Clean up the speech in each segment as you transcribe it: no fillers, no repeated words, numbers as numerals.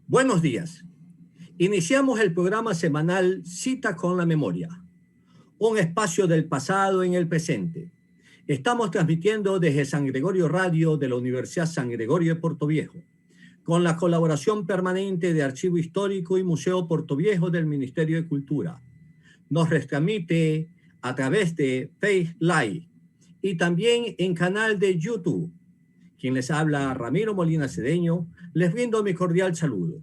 Buenos días. Iniciamos el programa semanal Cita con la Memoria, un espacio del pasado en el presente. Estamos transmitiendo desde San Gregorio Radio de la Universidad San Gregorio de Portoviejo, con la colaboración permanente de Archivo Histórico y Museo Portoviejo del Ministerio de Cultura. Nos retransmite a través de Face Live y también en canal de YouTube. Quien les habla, Ramiro Molina Cedeño, les brindo mi cordial saludo.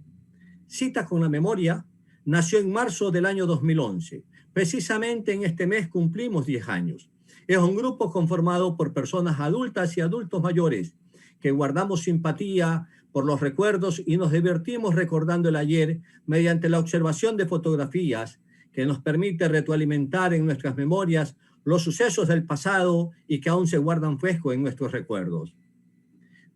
Cita con la Memoria nació en marzo del año 2011. Precisamente en este mes cumplimos 10 años. Es un grupo conformado por personas adultas y adultos mayores que guardamos simpatía por los recuerdos y nos divertimos recordando el ayer mediante la observación de fotografías que nos permite retroalimentar en nuestras memorias los sucesos del pasado y que aún se guardan fresco en nuestros recuerdos.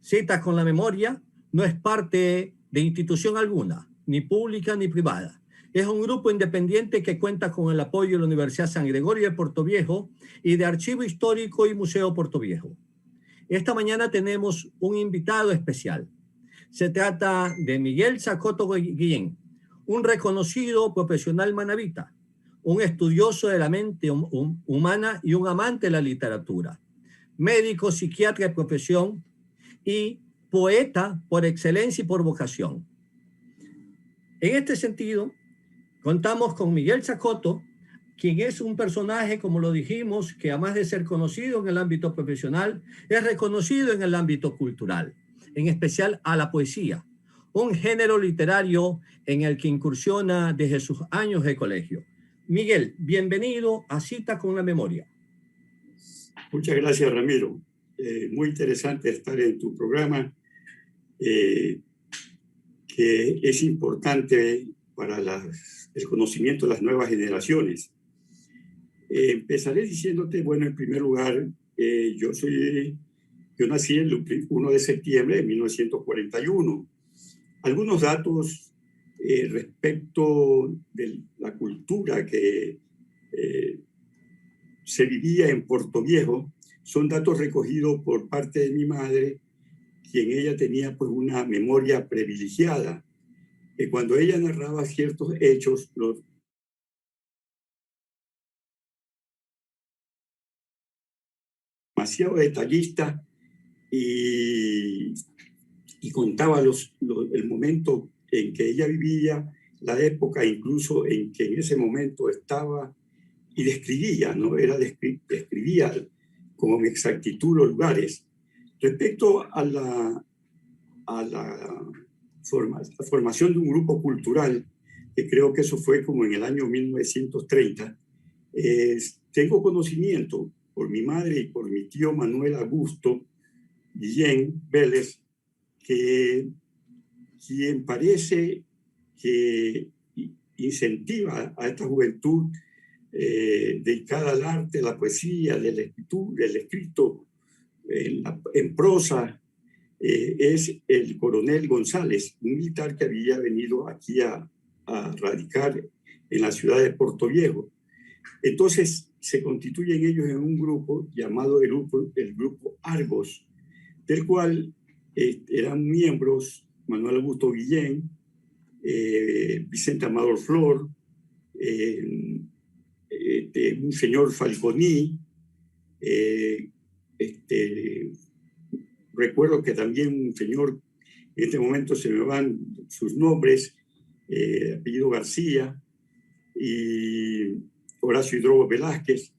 Cita con la Memoria no es parte de institución alguna, ni pública ni privada. Es un grupo independiente que cuenta con el apoyo de la Universidad San Gregorio de Portoviejo y de Archivo Histórico y Museo Portoviejo. Esta mañana tenemos un invitado especial. Se trata de Miguel Zacoto Guillén, un reconocido profesional manabita, un estudioso de la mente humana y un amante de la literatura, médico, psiquiatra de profesión y poeta por excelencia y por vocación. En este sentido, contamos con Miguel Zacoto, quien es un personaje, como lo dijimos, que además de ser conocido en el ámbito profesional, es reconocido en el ámbito cultural, en especial a la poesía, un género literario en el que incursiona desde sus años de colegio. Miguel, bienvenido a Cita con la Memoria. Muchas gracias, Ramiro. Muy interesante estar en tu programa, que es importante para el conocimiento de las nuevas generaciones. Empezaré diciéndote, bueno, en primer lugar, yo nací el 1 de septiembre de 1941. Algunos datos respecto de la cultura que se vivía en Portoviejo son datos recogidos por parte de mi madre, quien ella tenía pues una memoria privilegiada, que cuando ella narraba ciertos hechos, los demasiado detallista y contaba el momento en que ella vivía, la época incluso en que en ese momento estaba, y describía, ¿no? Describía con exactitud los lugares. Respecto a la formación de un grupo cultural, que creo que eso fue como en el año 1930, tengo conocimiento por mi madre y por mi tío Manuel Augusto Guillén Vélez, quien parece que incentiva a esta juventud dedicada al arte, la poesía, de la escritura, el escrito en prosa, es el coronel González, un militar que había venido aquí a radicar en la ciudad de Portoviejo. Entonces se constituyen ellos en un grupo llamado el grupo Argos, del cual eran miembros Manuel Augusto Guillén, Vicente Amador Flor, un señor Falconi, recuerdo que también un señor, en este momento se me van sus nombres, apellido García, y Horacio Hidrobo Velázquez,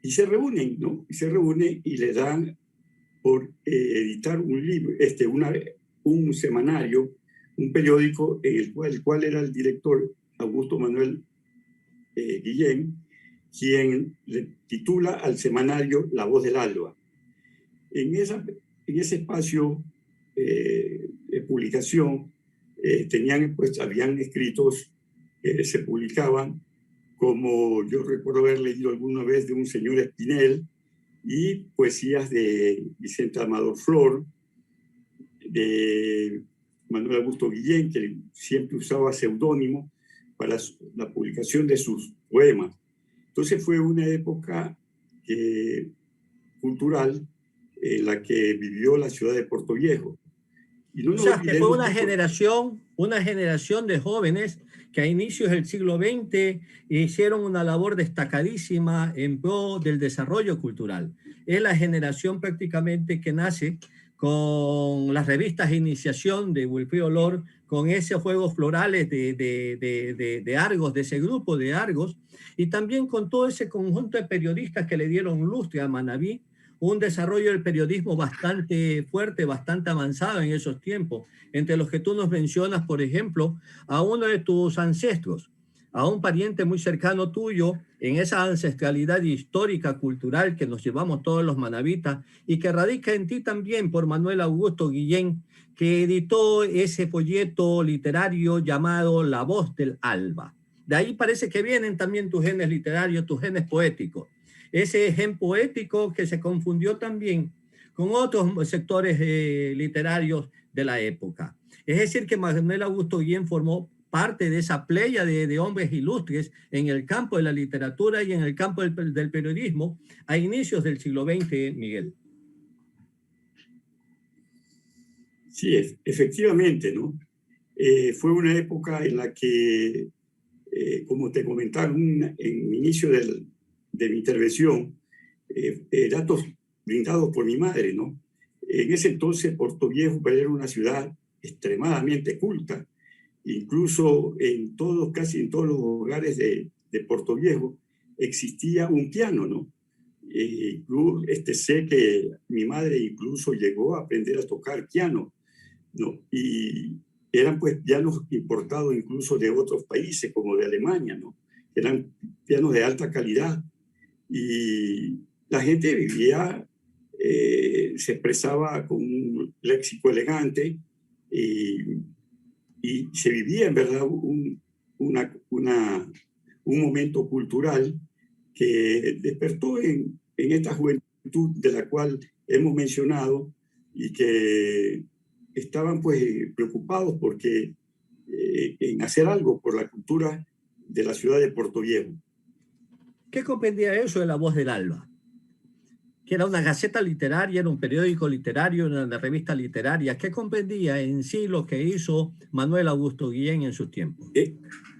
y se reúnen, ¿no? Y se reúnen y le dan por editar un libro, un semanario, un periódico, en el cual era el director Augusto Manuel Guillén, quien le titula al semanario La Voz del Alba. En ese espacio de publicación habían escritos que se publicaban, como yo recuerdo haber leído alguna vez de un señor Espinel, y poesías de Vicente Amador Flor, de Manuel Augusto Guillén, que siempre usaba seudónimo para la publicación de sus poemas. Entonces fue una época cultural en la que vivió la ciudad de Portoviejo. Y no O nos sea, que fue olvidemos que una generación de jóvenes que a inicios del siglo XX hicieron una labor destacadísima en pro del desarrollo cultural. Es la generación prácticamente que nace con las revistas de iniciación de Wilfrido Lor, con esos juegos florales de Argos, de ese grupo de Argos, y también con todo ese conjunto de periodistas que le dieron lustre a Manabí, un desarrollo del periodismo bastante fuerte, bastante avanzado en esos tiempos, entre los que tú nos mencionas, por ejemplo, a uno de tus ancestros, a un pariente muy cercano tuyo, en esa ancestralidad histórica, cultural que nos llevamos todos los manabitas y que radica en ti también por Manuel Augusto Guillén, que editó ese folleto literario llamado La Voz del Alba. De ahí parece que vienen también tus genes literarios, tus genes poéticos. Ese gen poético que se confundió también con otros sectores literarios de la época. Es decir, que Manuel Augusto Guillén formó parte de esa playa de hombres ilustres en el campo de la literatura y en el campo del periodismo a inicios del siglo XX, Miguel. Sí, efectivamente, ¿no? Fue una época en la que, como te comentaba en el inicio de mi intervención, datos brindados por mi madre, ¿no? En ese entonces, Portoviejo era una ciudad extremadamente culta. Incluso casi en todos los hogares de Portoviejo existía un piano, ¿no? Sé que mi madre incluso llegó a aprender a tocar piano, ¿no? Y eran pues pianos importados incluso de otros países, como de Alemania, ¿no? Eran pianos de alta calidad. Y la gente vivía, se expresaba con un léxico elegante y se vivía en verdad un momento cultural que despertó en esta juventud de la cual hemos mencionado y que estaban pues preocupados porque en hacer algo por la cultura de la ciudad de Portoviejo. ¿Qué comprendía eso de La Voz del Alba? Que era una gaceta literaria, era un periódico literario, una revista literaria. ¿Qué comprendía en sí lo que hizo Manuel Augusto Guillén en sus tiempos?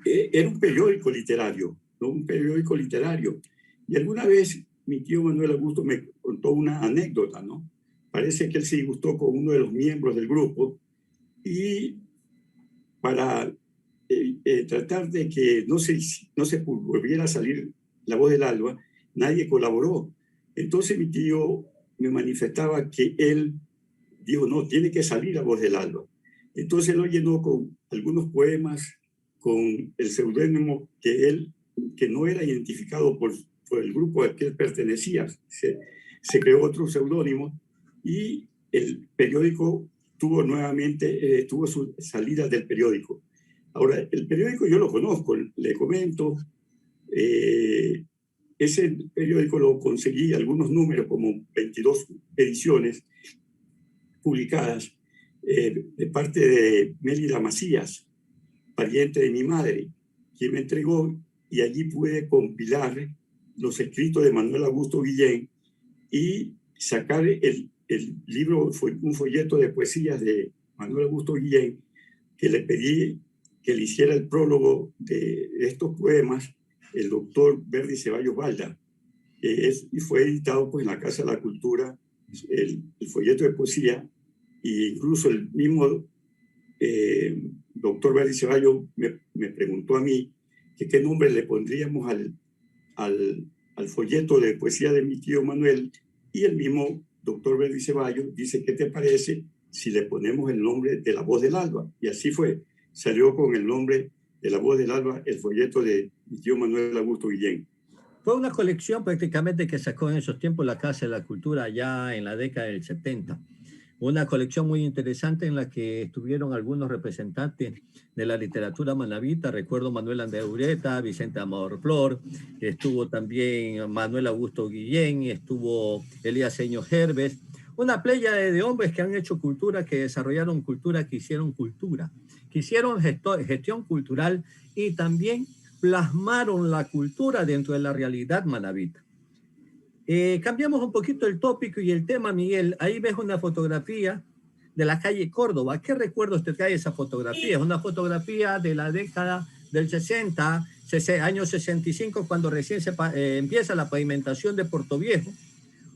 Era un periódico literario, ¿no? Un periódico literario. Y alguna vez mi tío Manuel Augusto me contó una anécdota, ¿no? Parece que él se disgustó con uno de los miembros del grupo y para tratar de que no se volviera a salir La Voz del Alba, nadie colaboró. Entonces mi tío me manifestaba que él dijo, no, tiene que salir La Voz del Alba. Entonces lo llenó con algunos poemas, con el seudónimo que no era identificado por el grupo al que él pertenecía. Se creó otro seudónimo y el periódico tuvo su salida del periódico. Ahora, el periódico yo lo conozco, le comento. Ese periódico lo conseguí, algunos números, como 22 ediciones publicadas de parte de Mélida Macías, pariente de mi madre, quien me entregó, y allí pude compilar los escritos de Manuel Augusto Guillén y sacar el libro, un folleto de poesías de Manuel Augusto Guillén, que le pedí que le hiciera el prólogo de estos poemas el doctor Verdi Ceballos Balda, y fue editado pues, en la Casa de la Cultura, el folleto de poesía, e incluso el mismo doctor Verdi Ceballos me preguntó a mí que qué nombre le pondríamos al folleto de poesía de mi tío Manuel, y el mismo doctor Verdi Ceballos dice, ¿qué te parece si le ponemos el nombre de La Voz del Alba? Y así fue, salió con el nombre de La Voz del Alba el folleto de mi tío Manuel Augusto Guillén. Fue una colección prácticamente que sacó en esos tiempos la Casa de la Cultura ya en la década del 70. Una colección muy interesante en la que estuvieron algunos representantes de la literatura manabita. Recuerdo Manuel Andrea Ureta, Vicente Amador Flor, estuvo también Manuel Augusto Guillén, estuvo Elías Seño Herbes. Una playa de hombres que han hecho cultura, que desarrollaron cultura, que hicieron gestión cultural y también plasmaron la cultura dentro de la realidad manabita. Cambiamos un poquito el tópico y el tema, Miguel. Ahí ves una fotografía de la calle Córdoba. ¿Qué recuerdos te trae esa fotografía? Es una fotografía de la década del 60, años 65, cuando recién empieza la pavimentación de Portoviejo,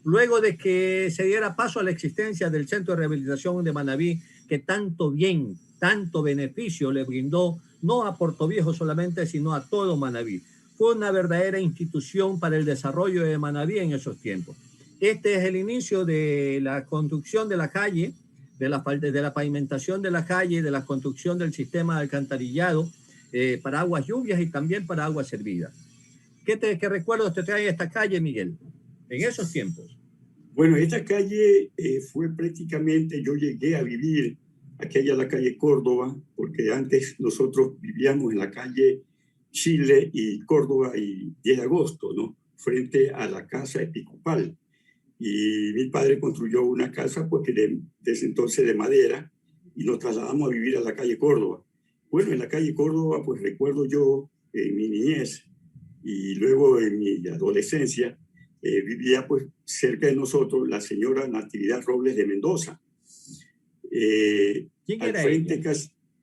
luego de que se diera paso a la existencia del Centro de Rehabilitación de Manabí, que tanto bien, tanto beneficio le brindó, no a Portoviejo solamente, sino a todo Manabí. Fue una verdadera institución para el desarrollo de Manabí en esos tiempos. Este es el inicio de la construcción de la calle, de la pavimentación de la calle, de la construcción del sistema de alcantarillado para aguas lluvias y también para aguas servidas. ¿Qué recuerdos te trae esta calle, Miguel, en esos tiempos? Bueno, esta calle fue prácticamente, yo llegué a vivir aquella la calle Córdoba, porque antes nosotros vivíamos en la calle Chile y Córdoba y 10 de agosto, ¿no? Frente a la casa episcopal. Y mi padre construyó una casa, pues, que desde entonces de madera, y nos trasladamos a vivir a la calle Córdoba. Bueno, en la calle Córdoba, pues recuerdo yo en mi niñez y luego en mi adolescencia, vivía pues cerca de nosotros la señora Natividad Robles de Mendoza. ¿Quién Al era frente, ella?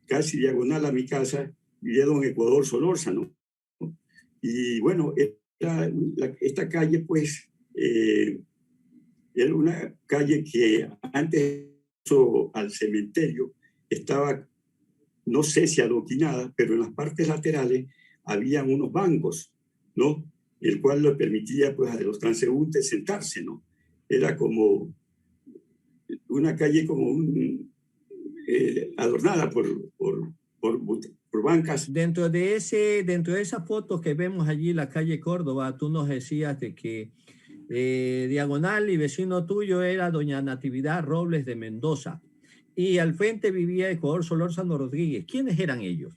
casi diagonal a mi casa, vivía don Ecuador Solórzano. Y bueno, esta calle pues era una calle que antes al cementerio estaba, no sé si adoquinada, pero en las partes laterales habían unos bancos, ¿no? El cual le permitía pues a los transeúntes sentarse, ¿no? Era como una calle como adornada por bancas. Dentro de esa foto que vemos allí, la calle Córdoba, tú nos decías de que diagonal y vecino tuyo era doña Natividad Robles de Mendoza y al frente vivía Ecuador Solórzano Rodríguez. ¿Quiénes eran ellos?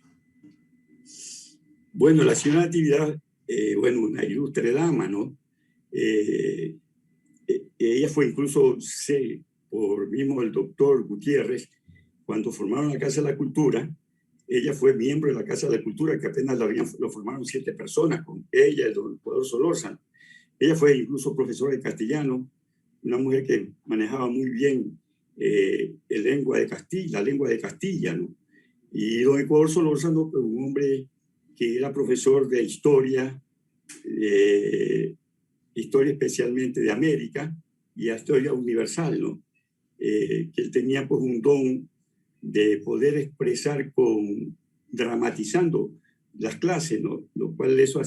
Bueno, la señora Natividad, bueno, una ilustre dama, ¿no? Ella fue incluso, sé, por mismo el doctor Gutiérrez, cuando formaron la Casa de la Cultura, ella fue miembro de la Casa de la Cultura, que apenas lo formaron 7 personas, con ella, el doctor Solórzano. Ella fue incluso profesora de castellano, una mujer que manejaba muy bien la lengua de Castilla, ¿no? Y don Ecuador Solórzano, pues, un hombre que era profesor de historia, historia especialmente de América y a historia universal, ¿no? Que él tenía pues un don de poder expresar dramatizando las clases, ¿no? Lo cual eso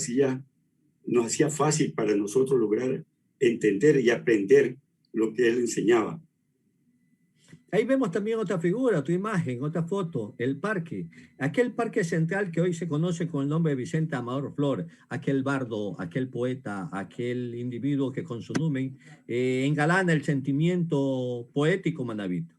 nos hacía fácil para nosotros lograr entender y aprender lo que él enseñaba. Ahí vemos también otra figura, otra imagen, otra foto, el parque. Aquel parque central que hoy se conoce con el nombre de Vicente Amador Flor, aquel bardo, aquel poeta, aquel individuo que con su numen engalana el sentimiento poético manabito.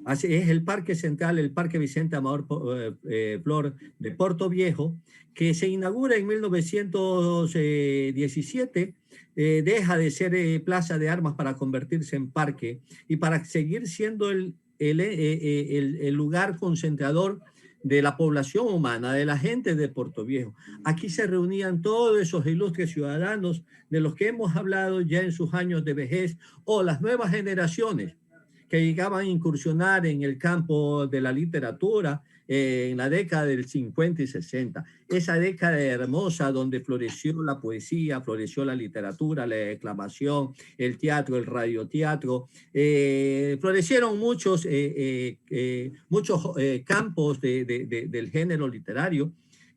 Así es el Parque Central, el Parque Vicente Amador Flor de Portoviejo, que se inaugura en 1917, deja de ser plaza de armas para convertirse en parque y para seguir siendo el lugar concentrador de la población humana, de la gente de Portoviejo. Aquí se reunían todos esos ilustres ciudadanos de los que hemos hablado ya en sus años de vejez o las nuevas generaciones que llegaban a incursionar en el campo de la literatura en la década del 50 y 60. Esa década hermosa donde floreció la poesía, floreció la literatura, la declamación, el teatro, el radioteatro. Florecieron muchos campos del género literario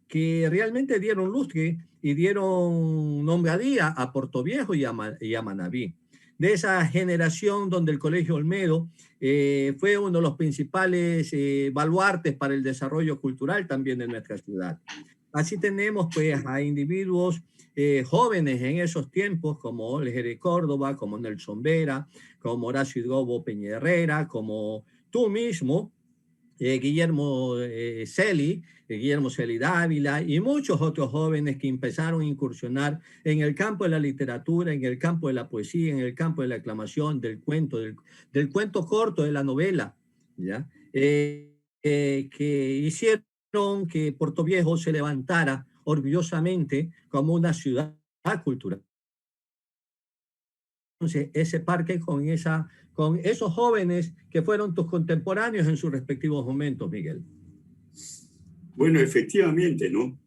que realmente dieron lustre y dieron nombradía a Portoviejo y a Manabí. De esa generación donde el Colegio Olmedo fue uno de los principales baluartes para el desarrollo cultural también de nuestra ciudad. Así tenemos pues a individuos jóvenes en esos tiempos como Olger de Córdoba, como Nelson Vera, como Horacio Hidrobo Peña Herrera, como tú mismo, Guillermo Celi Dávila y muchos otros jóvenes que empezaron a incursionar en el campo de la literatura, en el campo de la poesía, en el campo de la aclamación, del cuento, del cuento corto, de la novela, ¿ya? Que hicieron que Portoviejo se levantara orgullosamente como una ciudad cultural. entonces ese parque con esos jóvenes que fueron tus contemporáneos en sus respectivos momentos, Miguel? Bueno, efectivamente, ¿no?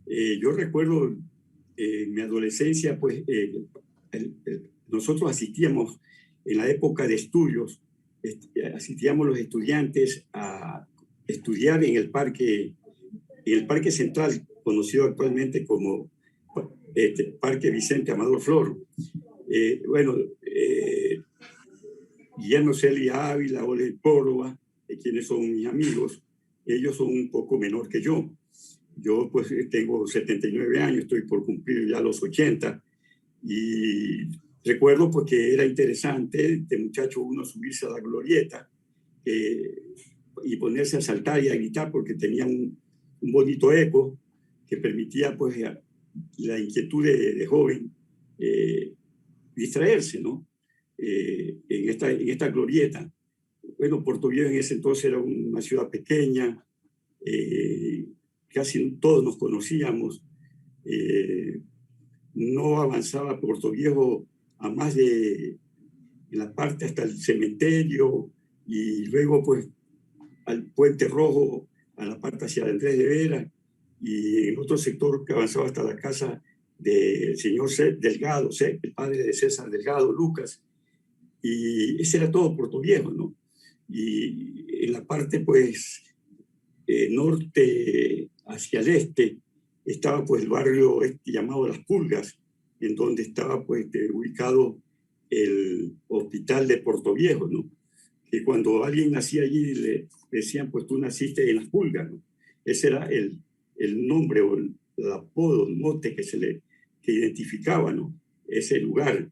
Yo recuerdo en mi adolescencia, pues nosotros asistíamos en la época de estudios, asistíamos los estudiantes a estudiar en el Parque Central, conocido actualmente como Parque Vicente Amador Flor. Bueno, Guillermo Celia Ávila, Ole Córdoba, quienes son mis amigos, ellos son un poco menor que yo. Yo pues tengo 79 años, estoy por cumplir ya los 80, y recuerdo pues que era interesante de muchacho uno subirse a la glorieta y ponerse a saltar y a gritar porque tenía un bonito eco que permitía pues la inquietud de joven distraerse, ¿no? En esta glorieta. Bueno, Puerto Viejo en ese entonces era una ciudad pequeña, casi todos nos conocíamos, no avanzaba Puerto Viejo a más de la parte hasta el cementerio y luego pues al Puente Rojo, a la parte hacia Andrés de Vera, y en otro sector que avanzaba hasta la casa del señor Delgado, el padre de César Delgado, Lucas, y ese era todo Puerto Viejo, ¿no? Y en la parte pues norte hacia el este estaba pues el barrio llamado Las Pulgas, en donde estaba pues ubicado el hospital de Puerto Viejo, ¿no? Que cuando alguien nacía allí le decían pues tú naciste en Las Pulgas, ¿no? Ese era el nombre o el apodo, el mote que identificaba, ¿no? Ese lugar,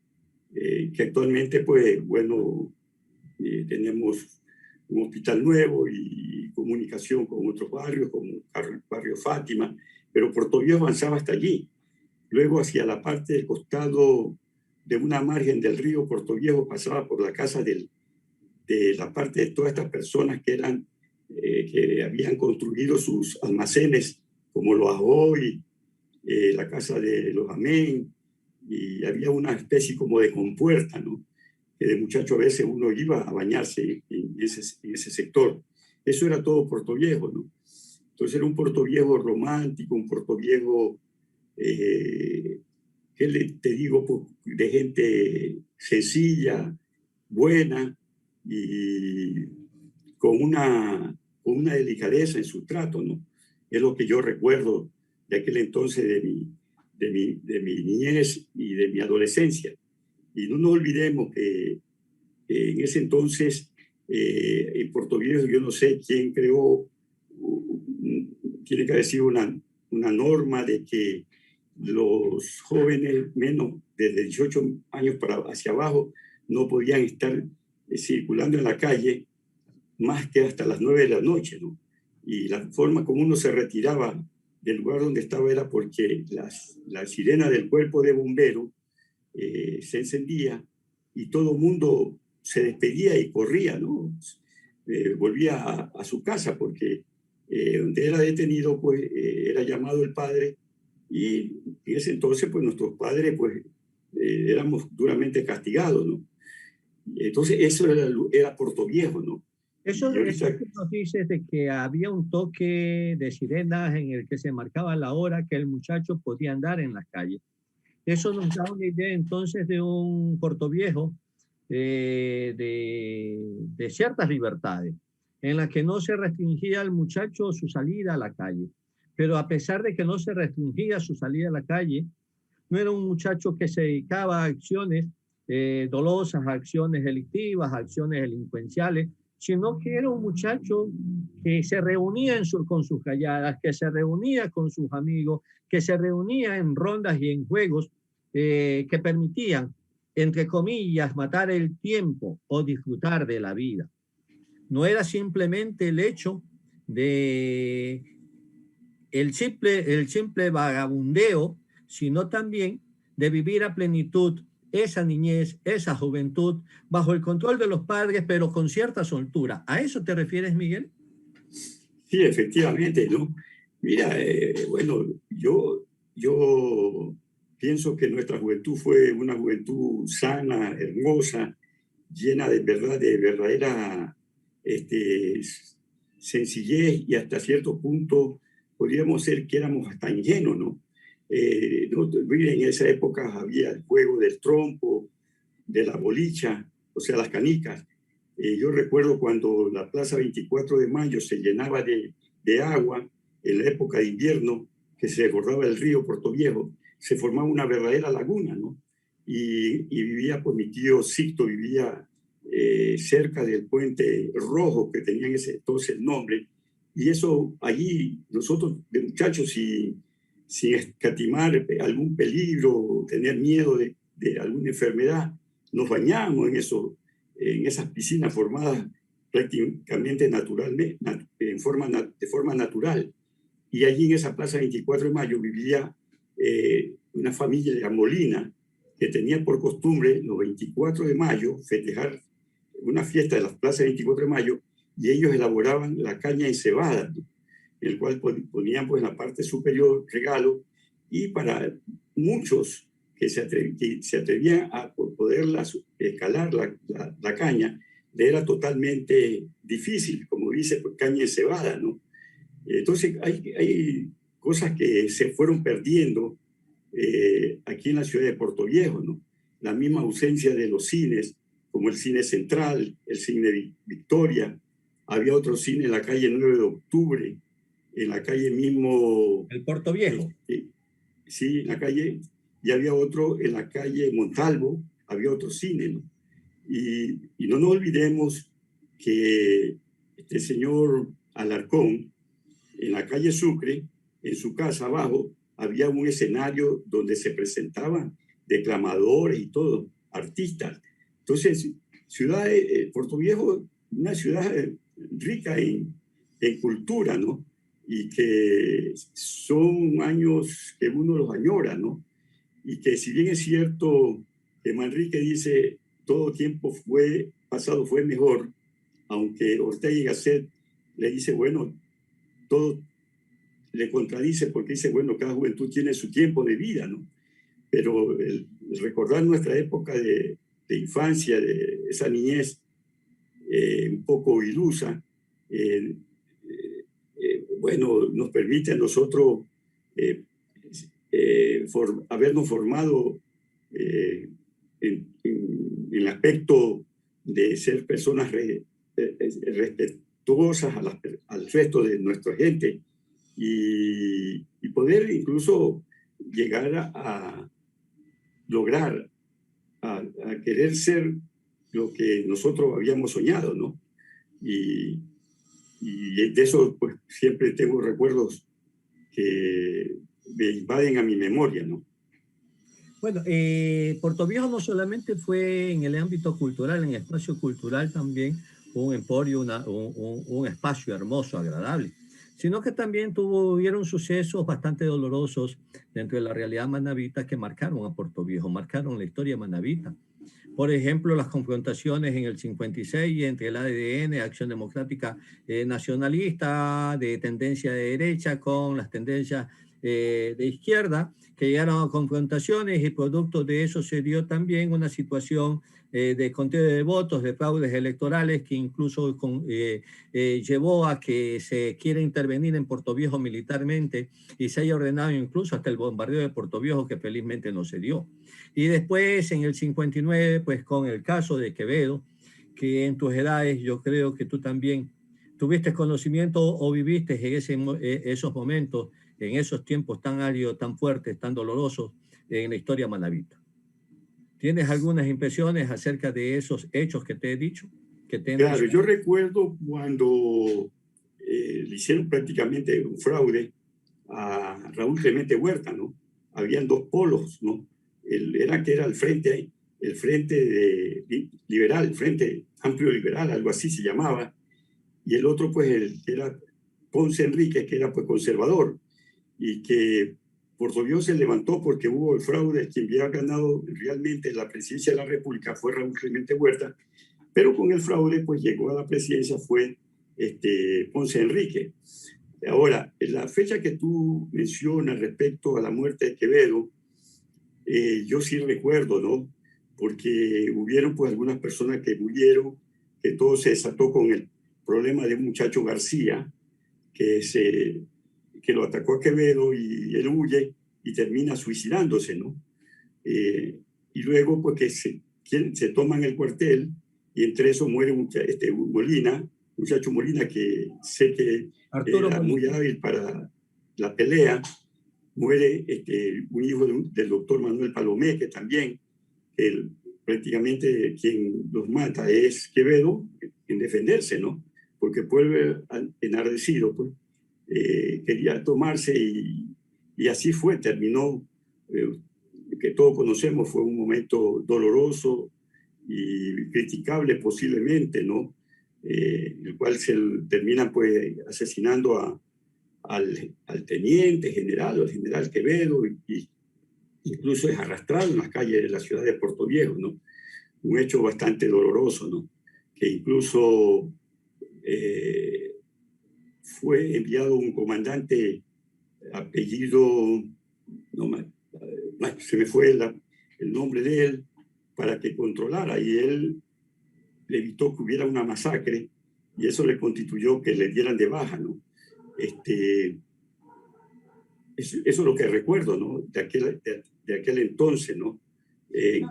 que actualmente pues bueno, tenemos un hospital nuevo y comunicación con otros barrios, como el barrio Fátima, pero Puerto Viejo avanzaba hasta allí. Luego hacia la parte del costado de una margen del río Puerto Viejo pasaba por la casa de la parte de todas estas personas que habían construido sus almacenes, como los Ajoy, la casa de los Amén, y había una especie como de compuerta, ¿no? Que de muchacho a veces uno iba a bañarse en ese sector. Eso era todo Puerto Viejo, ¿no? Entonces era un Puerto Viejo romántico, un Puerto Viejo, te digo, pues, de gente sencilla, buena y con una delicadeza en su trato, ¿no? Es lo que yo recuerdo de aquel entonces de mi niñez y de mi adolescencia. Y no nos olvidemos que en ese entonces, en Puerto Viejo, yo no sé quién creó, tiene que haber sido una norma de que los jóvenes menos de 18 años hacia abajo no podían estar circulando en la calle más que hasta las 9 de la noche, ¿no? Y la forma como uno se retiraba del lugar donde estaba era porque la sirena del cuerpo de bomberos se encendía y todo el mundo se despedía y corría, ¿no? Volvía a su casa porque donde era detenido, pues era llamado el padre y en ese entonces, pues nuestros padres, pues éramos duramente castigados, ¿no? Entonces eso era Puerto Viejo, ¿no? Eso, Y eso ahorita, que nos dices de que había un toque de sirenas en el que se marcaba la hora que el muchacho podía andar en las calles. Eso nos da una idea entonces de un Puerto Viejo de ciertas libertades, en las que no se restringía al muchacho su salida a la calle. Pero a pesar de que no se restringía su salida a la calle, no era un muchacho que se dedicaba a acciones dolosas, a acciones delictivas, a acciones delincuenciales, sino que era un muchacho que se reunía con sus calladas, que se reunía con sus amigos, que se reunía en rondas y en juegos que permitían, entre comillas, matar el tiempo o disfrutar de la vida. No era simplemente el hecho de el simple vagabundeo, sino también de vivir a plenitud esa niñez, esa juventud, bajo el control de los padres, pero con cierta soltura. ¿A eso te refieres, Miguel? sí, efectivamente, ¿no? Mira, bueno, yo pienso que nuestra juventud fue una juventud sana, hermosa, llena de verdad, de verdadera sencillez, y hasta cierto punto podríamos ser que éramos hasta ingenuos, ¿no? En esa época había el juego del trompo, de la bolicha, o sea, las canicas. Yo recuerdo cuando la Plaza 24 de Mayo se llenaba de agua en la época de invierno, que se desbordaba el río Portoviejo, se formaba una verdadera laguna, ¿no? Y vivía, pues mi tío Sixto vivía cerca del Puente Rojo, que tenía ese entonces el nombre, y eso allí, nosotros de muchachos, sin escatimar algún peligro, tener miedo de alguna enfermedad, nos bañábamos en esas piscinas formadas prácticamente naturalmente, de forma natural. Y allí en esa Plaza 24 de Mayo vivía una familia de Molina que tenía por costumbre los 24 de mayo festejar una fiesta de las plazas 24 de mayo, y ellos elaboraban la caña encebada, ¿no? En el cual ponían pues en la parte superior regalo, y para muchos que se atrevían a poder escalar la caña, le era totalmente difícil, como dice, pues, caña encebada, ¿no? Entonces hay cosas que se fueron perdiendo aquí en la ciudad de Portoviejo, ¿no? La misma ausencia de los cines, como el Cine Central, el Cine Victoria. Había otro cine en la calle 9 de Octubre, en la calle mismo... El Portoviejo. Sí, en la calle, y había otro en la calle Montalvo, había otro cine, ¿no? Y no nos olvidemos que este señor Alarcón, en la calle Sucre, en su casa abajo, había un escenario donde se presentaban declamadores y todo, artistas. Entonces, Portoviejo, una ciudad rica en cultura, ¿no? Y que son años que uno los añora, ¿no? Y que si bien es cierto que Manrique dice todo tiempo pasado fue mejor, aunque Ortega y Gasset le dice, bueno, todo le contradice, porque dice, bueno, cada juventud tiene su tiempo de vida, ¿no? Pero el recordar nuestra época de infancia, de esa niñez un poco ilusa, bueno, nos permite a nosotros habernos formado en el aspecto de ser personas respetuosas al resto de nuestra gente, y poder incluso llegar a lograr, a querer ser lo que nosotros habíamos soñado, ¿no? Y de eso pues siempre tengo recuerdos que me invaden a mi memoria, ¿no? Bueno, Portoviejo no solamente fue en el ámbito cultural, en el espacio cultural también un emporio, un espacio hermoso, agradable, sino que también hubieron sucesos bastante dolorosos dentro de la realidad manabita que marcaron a Portoviejo, marcaron la historia manabita. Por ejemplo, las confrontaciones en el 56 entre el ADN, Acción Democrática Nacionalista, de tendencia de derecha, con las tendencias de izquierda, que llegaron a confrontaciones, y producto de eso se dio también una situación de conteo de votos, de fraudes electorales, que incluso llevó a que se quiera intervenir en Portoviejo militarmente, y se haya ordenado incluso hasta el bombardeo de Portoviejo, que felizmente no se dio. Y después, en el 59, pues con el caso de Quevedo, que en tus edades yo creo que tú también tuviste conocimiento o viviste en esos momentos, en esos tiempos tan áridos, tan fuertes, tan dolorosos en la historia manabita. ¿Tienes algunas impresiones acerca de esos hechos que te he dicho? Claro, yo recuerdo cuando le hicieron prácticamente un fraude a Raúl Clemente Huerta, ¿no? Habían dos polos, ¿no? Era el frente liberal, el Frente Amplio Liberal, algo así se llamaba, y el otro, pues, el que era Ponce Enríquez, que era, pues, conservador, y que Portoviejo se levantó porque hubo el fraude. Quien había ganado realmente la presidencia de la República fue Raúl Clemente Huerta, pero con el fraude, pues, llegó a la presidencia fue Ponce Enríquez. Ahora, la fecha que tú mencionas respecto a la muerte de Quevedo, yo sí recuerdo, ¿no? Porque hubieron pues algunas personas que murieron, que todo se desató con el problema de un muchacho García, que lo atacó a Quevedo y él huye y termina suicidándose, ¿no? Y luego pues que se toman el cuartel y entre eso muere Molina, muchacho Molina, que sé que Arturo era muy Molina. hábil para la pelea. Muere un hijo del doctor Manuel Palomé, que también prácticamente quien los mata es Quevedo en defenderse, ¿no? Porque vuelve enardecido, pues, quería tomarse y así fue, terminó, que todos conocemos, fue un momento doloroso y criticable posiblemente, ¿no? El cual se termina pues asesinando al teniente general o al general Quevedo y incluso es arrastrado en las calles de la ciudad de Puerto Viejo, ¿no? Un hecho bastante doloroso, ¿no? Que incluso fue enviado un comandante apellido, no, se me fue el nombre de él, para que controlara y él le evitó que hubiera una masacre y eso le constituyó que le dieran de baja, ¿no? Eso es lo que recuerdo, ¿no? De aquel entonces, ¿no?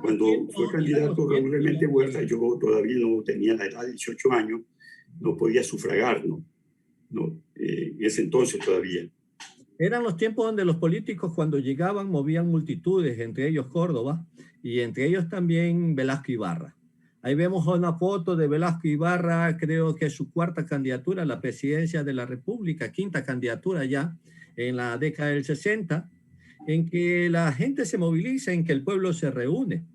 Cuando fue candidato Raúl Clemente Huerta, yo todavía no tenía la edad de 18 años, no podía sufragar, ¿no? En ese entonces todavía. Eran los tiempos donde los políticos cuando llegaban movían multitudes, entre ellos Córdoba y entre ellos también Velasco Ibarra. Ahí vemos una foto de Velasco Ibarra, creo que es su cuarta candidatura a la presidencia de la República, quinta candidatura ya en la década del 60, en que la gente se moviliza, en que el pueblo se reúne.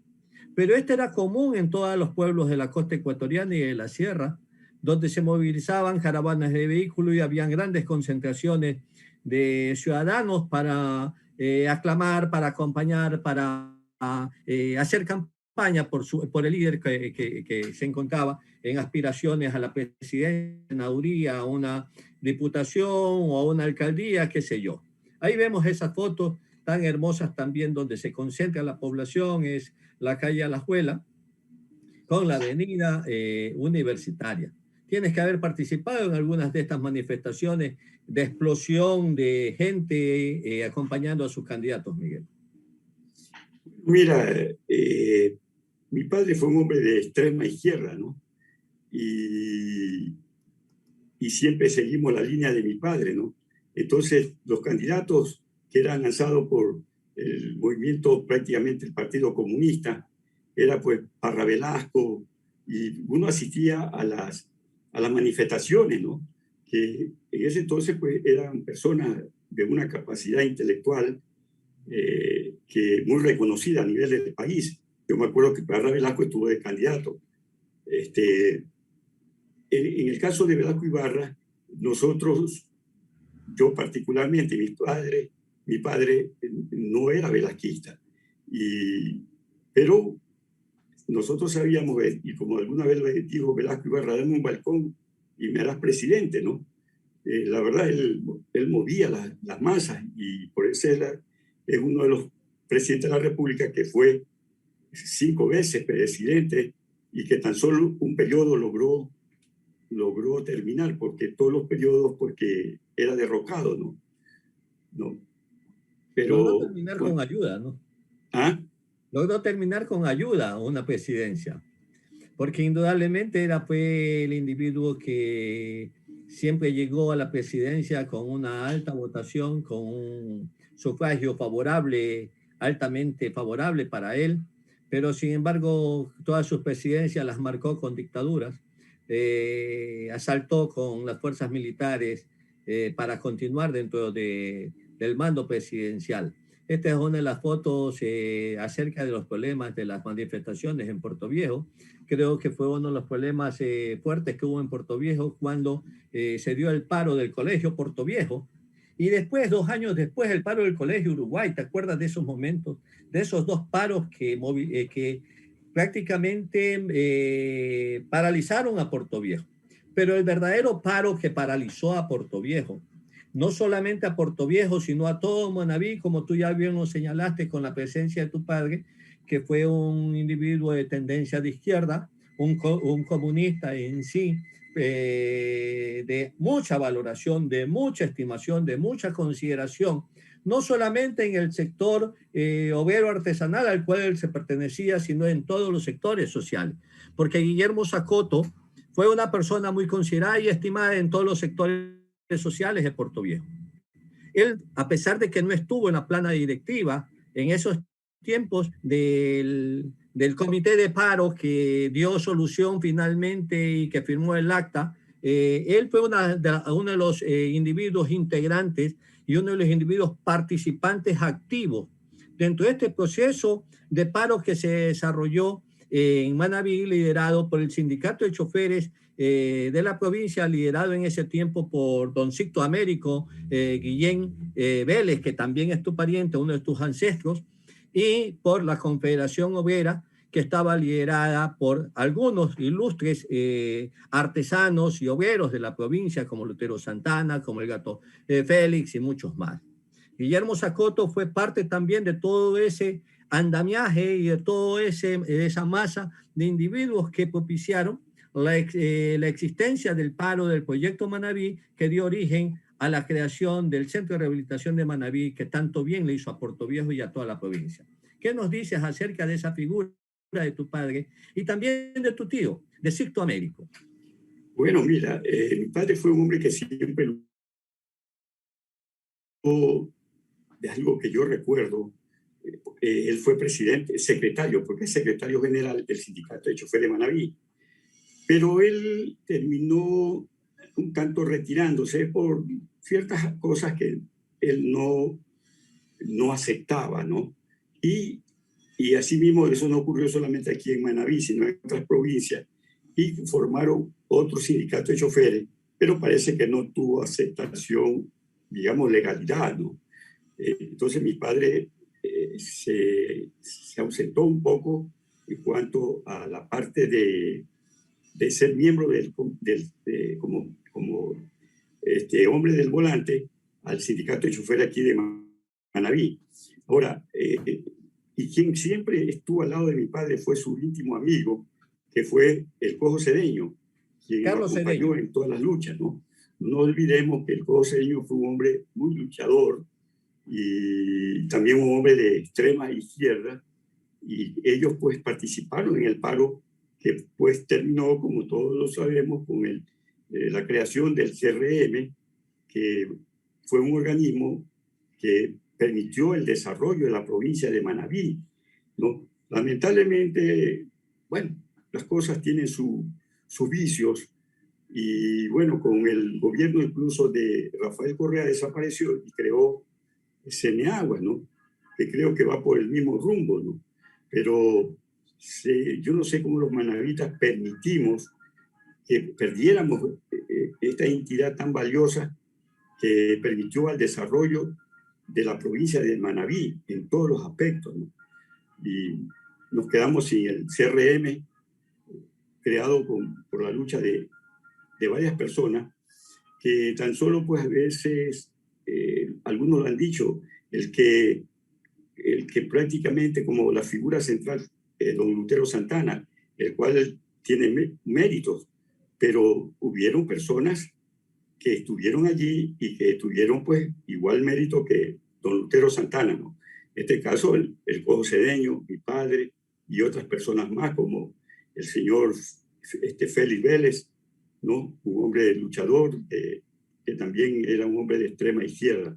Pero este era común en todos los pueblos de la costa ecuatoriana y de la sierra, donde se movilizaban caravanas de vehículos y habían grandes concentraciones de ciudadanos para aclamar, para acompañar, para hacer campaña por el líder que se encontraba en aspiraciones a la presidencia, senaduría, a una diputación o a una alcaldía, qué sé yo. Ahí vemos esas fotos tan hermosas también donde se concentra la población, es la calle Alajuela con la avenida Universitaria. Tienes que haber participado en algunas de estas manifestaciones de explosión de gente acompañando a sus candidatos, Miguel. Mira, mi padre fue un hombre de extrema izquierda, ¿no? Y siempre seguimos la línea de mi padre, ¿no? Entonces, los candidatos que eran lanzados por el movimiento, prácticamente el Partido Comunista, era pues Parra Velasco, y uno asistía a las manifestaciones, ¿no? Que en ese entonces pues eran personas de una capacidad intelectual que muy reconocida a nivel del país. Yo me acuerdo que Parra Velasco estuvo de candidato. En el caso de Velasco Ibarra, nosotros, yo particularmente, mi padre no era velasquista, pero nosotros sabíamos, y como alguna vez le dijo Velasco Ibarra, dame un balcón y me harás presidente, ¿no? La verdad, él movía las masas y por eso es uno de los presidentes de la República que fue 5 veces presidente y que tan solo un periodo logró terminar, porque todos los periodos, porque era derrocado, ¿no? No. Logró Pero, terminar con bueno, ayuda, ¿no? ¿ah? Logró terminar con ayuda una presidencia, porque indudablemente era pues, el individuo que siempre llegó a la presidencia con una alta votación, con un sufragio favorable, altamente favorable para él, pero sin embargo todas sus presidencias las marcó con dictaduras, asaltó con las fuerzas militares para continuar dentro del mando presidencial. Esta es una de las fotos acerca de los problemas de las manifestaciones en Puerto Viejo. Creo que fue uno de los problemas fuertes que hubo en Puerto Viejo cuando se dio el paro del Colegio Puerto Viejo y después, 2 años después, el paro del Colegio Uruguay. ¿Te acuerdas de esos momentos, de esos dos paros que prácticamente paralizaron a Puerto Viejo? Pero el verdadero paro que paralizó a Puerto Viejo no solamente a Portoviejo, sino a todo Manabí, como tú ya bien lo señalaste con la presencia de tu padre, que fue un individuo de tendencia de izquierda, un comunista en sí, de mucha valoración, de mucha estimación, de mucha consideración, no solamente en el sector obrero artesanal al cual él se pertenecía, sino en todos los sectores sociales, porque Guillermo Zacoto fue una persona muy considerada y estimada en todos los sectores sociales de Portoviejo. Él, a pesar de que no estuvo en la plana directiva en esos tiempos del comité de paro que dio solución finalmente y que firmó el acta, él fue uno de los individuos integrantes y uno de los individuos participantes activos dentro de este proceso de paro que se desarrolló en Manabí, liderado por el sindicato de choferes de la provincia, liderado en ese tiempo por don Sicto Américo, Guillén Vélez, que también es tu pariente, uno de tus ancestros, y por la Confederación Obrera, que estaba liderada por algunos ilustres artesanos y obreros de la provincia, como Lutero Santana, como el Gato Félix y muchos más. Guillermo Zacoto fue parte también de todo ese andamiaje y de toda esa masa de individuos que propiciaron la existencia del paro del proyecto Manabí, que dio origen a la creación del Centro de Rehabilitación de Manabí, que tanto bien le hizo a Portoviejo y a toda la provincia. ¿Qué nos dices acerca de esa figura de tu padre y también de tu tío, de Sicto Américo? Bueno, mira, mi padre fue un hombre que siempre de algo que yo recuerdo. Él fue presidente, secretario, porque es secretario general del sindicato de choferes de Manabí, pero él terminó un tanto retirándose por ciertas cosas que él no aceptaba, ¿no? Y así mismo eso no ocurrió solamente aquí en Manabí, sino en otras provincias, y formaron otro sindicato de choferes, pero parece que no tuvo aceptación, digamos, legalidad, ¿no? Entonces mi padre se ausentó un poco en cuanto a la parte de ser miembro como hombre del volante al sindicato de choferes aquí de Manabí. Ahora, y quien siempre estuvo al lado de mi padre fue su íntimo amigo, que fue el Cojo Cedeño, quien lo acompañó Cedeño en todas las luchas, ¿no? No olvidemos que el Cojo Cedeño fue un hombre muy luchador y también un hombre de extrema izquierda, y ellos pues participaron en el paro que pues terminó, como todos lo sabemos, con la creación del CRM, que fue un organismo que permitió el desarrollo de la provincia de Manabí, ¿no? Lamentablemente, bueno, las cosas tienen sus vicios, y bueno, con el gobierno incluso de Rafael Correa desapareció y creó Seneagua, ¿no? Que creo que va por el mismo rumbo, ¿no? Pero yo no sé cómo los manavitas permitimos que perdiéramos esta entidad tan valiosa que permitió al desarrollo de la provincia de Manabí en todos los aspectos, ¿no? Y nos quedamos sin el CRM creado por la lucha de varias personas que tan solo pues a veces, algunos lo han dicho, el que prácticamente como la figura central, don Lutero Santana, el cual tiene méritos, pero hubieron personas que estuvieron allí y que tuvieron pues igual mérito que don Lutero Santana, ¿no? En este caso el Cojo Cedeño, mi padre, y otras personas más como el señor Félix Vélez, ¿no? Un hombre luchador que también era un hombre de extrema izquierda.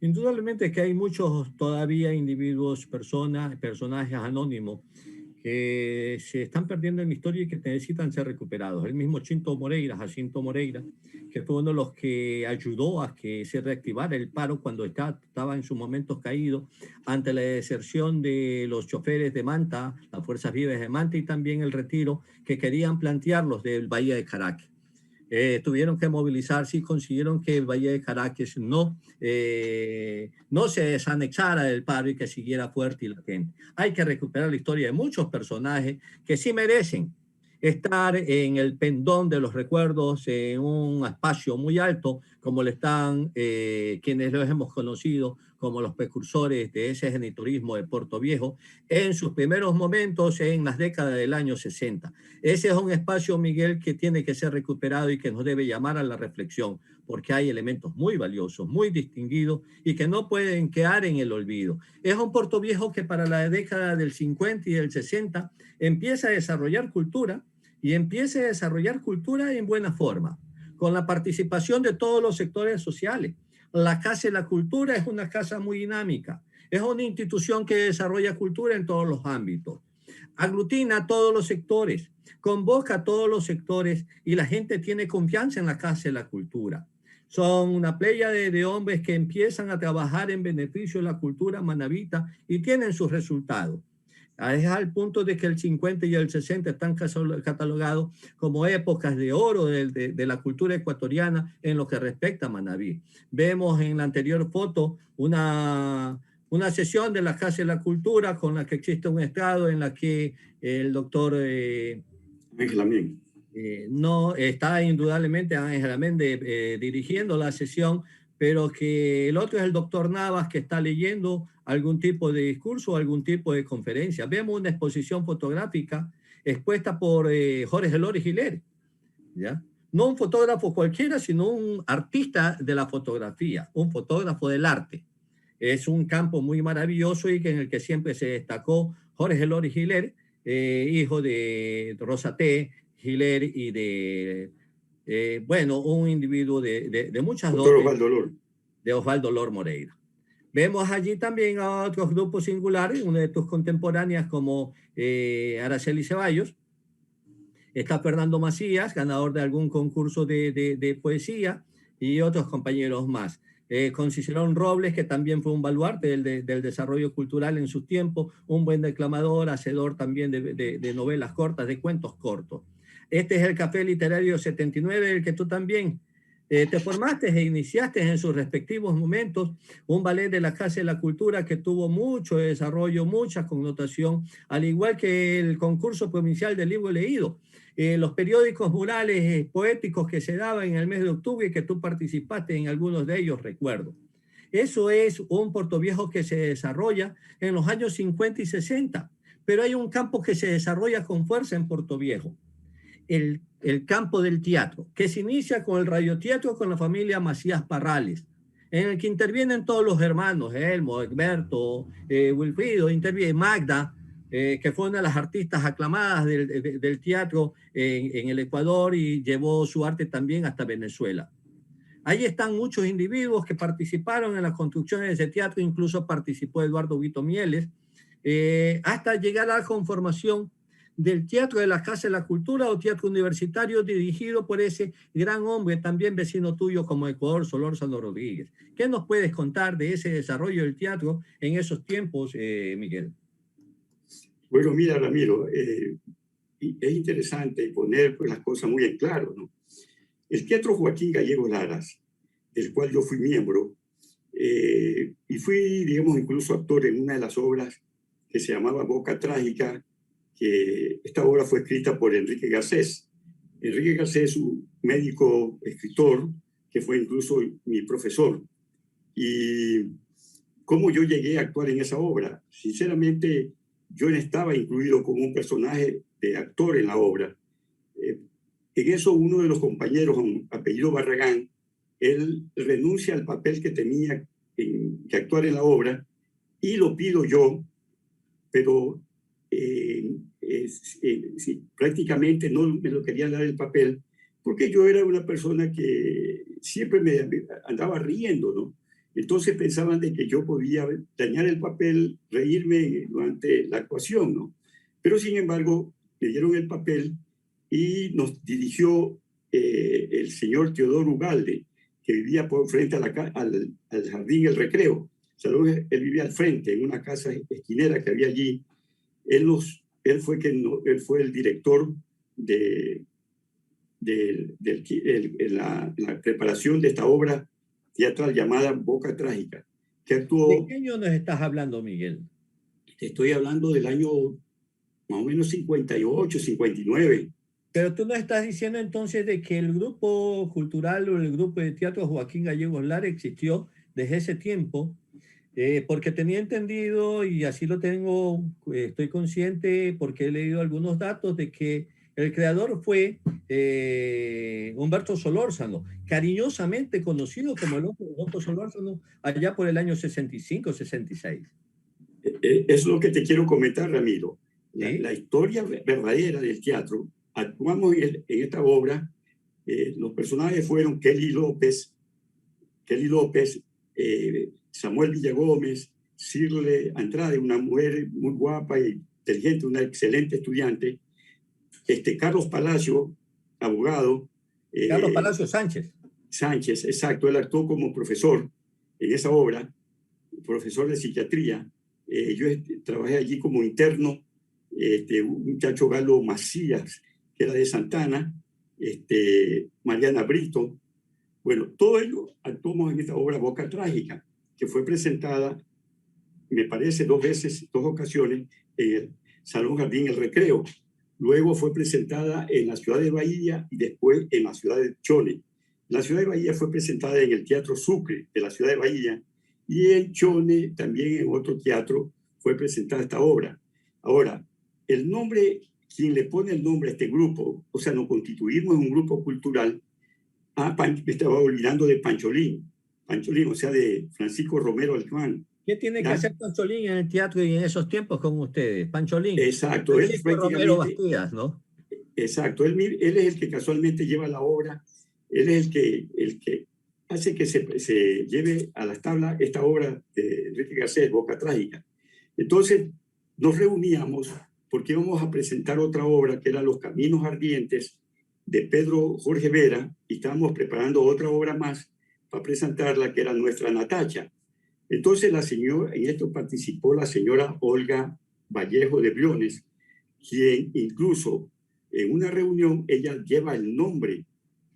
Indudablemente que hay muchos todavía individuos, personajes anónimos que se están perdiendo en la historia y que necesitan ser recuperados. El mismo Jacinto Moreira, que fue uno de los que ayudó a que se reactivara el paro cuando estaba en sus momentos caído ante la deserción de los choferes de Manta, las Fuerzas Vivas de Manta, y también el retiro que querían plantearlos del Valle de Caracas. Tuvieron que movilizarse y consiguieron que el Valle de Caracas no se desanexara del paro y que siguiera fuerte y latente. Hay que recuperar la historia de muchos personajes que sí merecen estar en el pendón de los recuerdos, en un espacio muy alto, como le están quienes los hemos conocido como los precursores de ese geniturismo de Puerto Viejo en sus primeros momentos en las décadas del año 60. Ese es un espacio, Miguel, que tiene que ser recuperado y que nos debe llamar a la reflexión, porque hay elementos muy valiosos, muy distinguidos y que no pueden quedar en el olvido. Es un Puerto Viejo que para la década del 50 y del 60 empieza a desarrollar cultura y empieza a desarrollar cultura en buena forma, con la participación de todos los sectores sociales. La Casa de la Cultura es una casa muy dinámica, es una institución que desarrolla cultura en todos los ámbitos, aglutina a todos los sectores, convoca a todos los sectores y la gente tiene confianza en la Casa de la Cultura. Son una playa de hombres que empiezan a trabajar en beneficio de la cultura manabita y tienen sus resultados. Es al punto de que el 50 y el 60 están catalogados como épocas de oro de la cultura ecuatoriana en lo que respecta a Manabí. Vemos en la anterior foto una sesión de la Casa de la Cultura con la que existe un estrado en la que el doctor Ángel Amén. no está indudablemente Ángel Amén dirigiendo la sesión, pero que el otro es el doctor Navas, que está leyendo algún tipo de discurso o algún tipo de conferencia. Vemos una exposición fotográfica expuesta por Jorge Elori Giler, ¿ya? No un fotógrafo cualquiera, sino un artista de la fotografía, un fotógrafo del arte. Es un campo muy maravilloso y en el que siempre se destacó Jorge Elori Giler, hijo de Rosa T. Giler y bueno, un individuo de muchas dotes, de Osvaldo Lor Moreira. Vemos allí también a otros grupos singulares, una de tus contemporáneas como Araceli Ceballos. Está Fernando Macías, ganador de algún concurso de poesía, y otros compañeros más. Con Cicerón Robles, que también fue un baluarte del desarrollo cultural en su tiempo, un buen declamador, hacedor también de novelas cortas, de cuentos cortos. Este es el Café Literario 79, el que tú también te formaste e iniciaste en sus respectivos momentos, un ballet de la Casa de la Cultura que tuvo mucho desarrollo, mucha connotación, al igual que el concurso provincial del libro leído. Los periódicos murales poéticos que se daban en el mes de octubre y que tú participaste en algunos de ellos, recuerdo. Eso es un Puerto Viejo que se desarrolla en los años 50 y 60, pero hay un campo que se desarrolla con fuerza en Puerto Viejo. El campo del teatro, que se inicia con el radioteatro con la familia Macías Parrales, en el que intervienen todos los hermanos, Elmo, Egberto, Wilfrido, interviene Magda, que fue una de las artistas aclamadas del teatro en el Ecuador y llevó su arte también hasta Venezuela. Ahí están muchos individuos que participaron en las construcciones de ese teatro, incluso participó Eduardo Vito Mieles, hasta llegar a la conformación del Teatro de la Casa de la Cultura o Teatro Universitario dirigido por ese gran hombre, también vecino tuyo como Ecuador, Solórzano Rodríguez. ¿Qué nos puedes contar de ese desarrollo del teatro en esos tiempos, Miguel? Bueno, mira, Ramiro, es interesante poner pues, las cosas muy en claro, ¿no? El Teatro Joaquín Gallegos Laras, del cual yo fui miembro, y fui, digamos, incluso actor en una de las obras que se llamaba Boca Trágica, que esta obra fue escrita por Enrique Garcés. Enrique Garcés, un médico escritor, que fue incluso mi profesor. Y cómo yo llegué a actuar en esa obra. Sinceramente, yo no estaba incluido como un personaje de actor en la obra. En eso uno de los compañeros, apellido Barragán, él renuncia al papel que tenía que actuar en la obra y lo pido yo, pero sí, prácticamente no me lo querían dar el papel porque yo era una persona que siempre me andaba riendo, ¿no? Entonces pensaban de que yo podía dañar el papel, reírme durante la actuación, ¿no? Pero sin embargo, le dieron el papel y nos dirigió el señor Teodoro Ugalde, que vivía por frente a al Jardín El Recreo. O sea, él vivía al frente, en una casa esquinera que había allí. Él fue el director de la preparación de esta obra teatral llamada Boca Trágica, que actuó... ¿De qué año nos estás hablando, Miguel? Te estoy hablando del año más o menos 58, 59. Pero tú nos estás diciendo entonces de que el grupo cultural o el grupo de teatro Joaquín Gallegos Lara existió desde ese tiempo, porque tenía entendido, y así lo tengo, estoy consciente porque he leído algunos datos de que el creador fue Humberto Solórzano, cariñosamente conocido como el Humberto Solórzano, allá por el año 65, 66. Eso es lo que te quiero comentar, Ramiro. ¿Sí? La historia verdadera del teatro, actuamos en esta obra, los personajes fueron Kelly López, Samuel Villagómez, Cirle Andrade, una mujer muy guapa y inteligente, una excelente estudiante, Carlos Palacio, abogado. Carlos Palacio Sánchez. Sánchez, exacto, él actuó como profesor en esa obra, profesor de psiquiatría. Yo trabajé allí como interno, un muchacho Galo Macías, que era de Santana, Mariana Brito. Bueno, todo ello actuamos en esta obra Boca Trágica, que fue presentada, me parece, 2 ocasiones, en el Salón Jardín El Recreo. Luego fue presentada en la ciudad de Bahía y después en la ciudad de Chone. La ciudad de Bahía fue presentada en el Teatro Sucre de la ciudad de Bahía, y en Chone, también en otro teatro, fue presentada esta obra. Ahora, el nombre, quien le pone el nombre a este grupo, o sea, nos constituimos en un grupo cultural. Me estaba olvidando de Pancholín, o sea, de Francisco Romero Alcán. ¿Qué tiene que ¿Ya? hacer Pancholín en el teatro y en esos tiempos con ustedes? Pancholín. Exacto, él Francisco Romero prácticamente, Bastidas, ¿no? exacto, él es el que casualmente lleva la obra, él es el que hace que se lleve a las tablas esta obra de Enrique Garcés, Boca Trágica. Entonces nos reuníamos porque íbamos a presentar otra obra que era Los Caminos Ardientes de Pedro Jorge Vera, y estábamos preparando otra obra más para presentarla, que era Nuestra Natacha. Entonces en esto participó la señora Olga Vallejo de Briones, quien incluso en una reunión ella lleva el nombre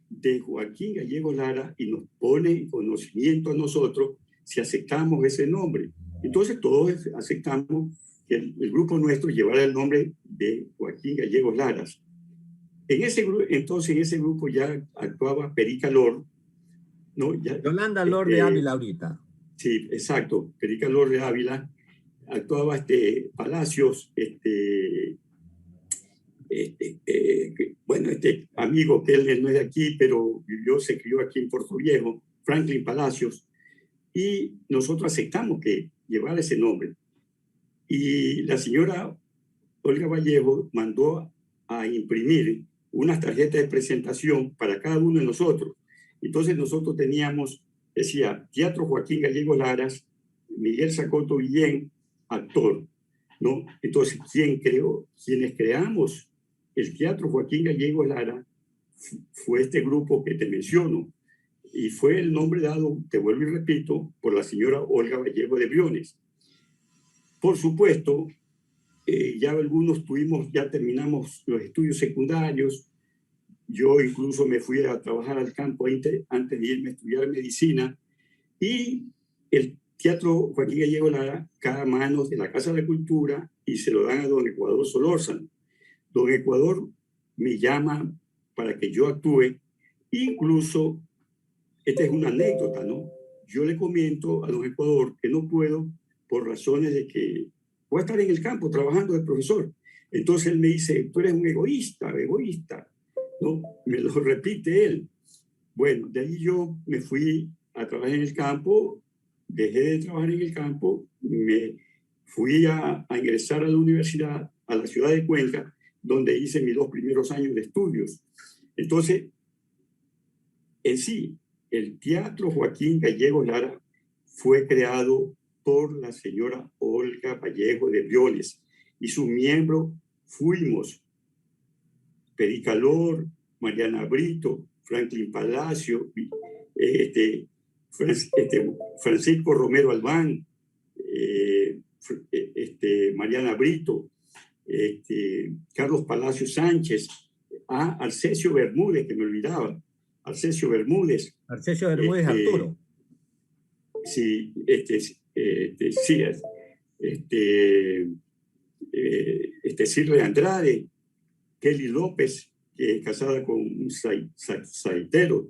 de Joaquín Gallegos Lara y nos pone en conocimiento a nosotros si aceptamos ese nombre. Entonces todos aceptamos que el grupo nuestro llevara el nombre de Joaquín Gallegos Lara. Entonces en ese grupo ya actuaba Perica Lor, ¿no? Yolanda Lor de Ávila ahorita. Sí, exacto, Perica Lor de Ávila. Actuaba Palacios, bueno, amigo que él no es de aquí, pero se crió aquí en Puerto Viejo, Franklin Palacios, y nosotros aceptamos que llevara ese nombre. Y la señora Olga Vallejo mandó a imprimir unas tarjetas de presentación para cada uno de nosotros. Entonces nosotros teníamos, decía, Teatro Joaquín Gallegos Laras, Miguel Sacoto Guillén, actor, ¿no? Entonces, quienes creamos el Teatro Joaquín Gallegos Lara fue este grupo que te menciono, y fue el nombre dado, te vuelvo y repito, por la señora Olga Vallejo de Briones. Por supuesto, ya terminamos los estudios secundarios. Yo incluso me fui a trabajar al campo antes de irme a estudiar medicina, y el Teatro Joaquín Gallegos Lara cae a manos de la Casa de Cultura y se lo dan a don Ecuador Solórzano. Don Ecuador me llama para que yo actúe. Incluso, esta es una anécdota, ¿no? Yo le comento a don Ecuador que no puedo por razones de que voy a estar en el campo trabajando de profesor. Entonces él me dice, tú eres un egoísta, ¿no? Me lo repite él. Bueno, de ahí yo me fui a trabajar en el campo, dejé de trabajar en el campo, me fui a ingresar a la universidad, a la ciudad de Cuenca, donde hice mis 2 primeros años de estudios. Entonces, en sí, el Teatro Joaquín Gallegos Lara fue creado por la señora Olga Vallejo de Briones, y sus miembros fuimos Perica Lor, Mariana Brito, Franklin Palacio, Francisco Romero Albán, Mariana Brito, Carlos Palacio Sánchez, Arcesio Bermúdez, que me olvidaba, Arcesio Bermúdez. Arcesio Bermúdez Arturo. Sí, Cirle Andrade, Kelly López, que es casada con un Saiteros.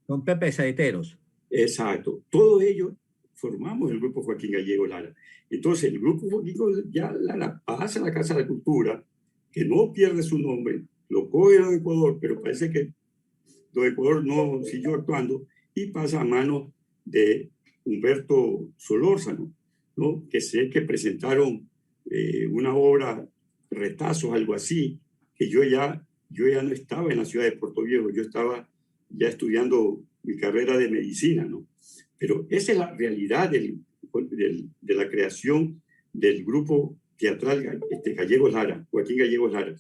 Con Pepe Saeteros. Exacto. Todos ellos formamos el grupo Joaquín Gallego Lara. Entonces, el grupo Joaquín Gallego Lara pasa a la Casa de la Cultura, que no pierde su nombre, lo coge Don Ecuador, pero parece que Don Ecuador no siguió actuando, y pasa a manos de Humberto Solórzano, ¿no? Que sé que presentaron una obra, Retazos, algo así, que yo ya no estaba en la ciudad de Puerto Viejo, yo estaba ya estudiando mi carrera de medicina, ¿no? Pero esa es la realidad de la creación del grupo teatral Gallegos Lara, Joaquín Gallegos Lara.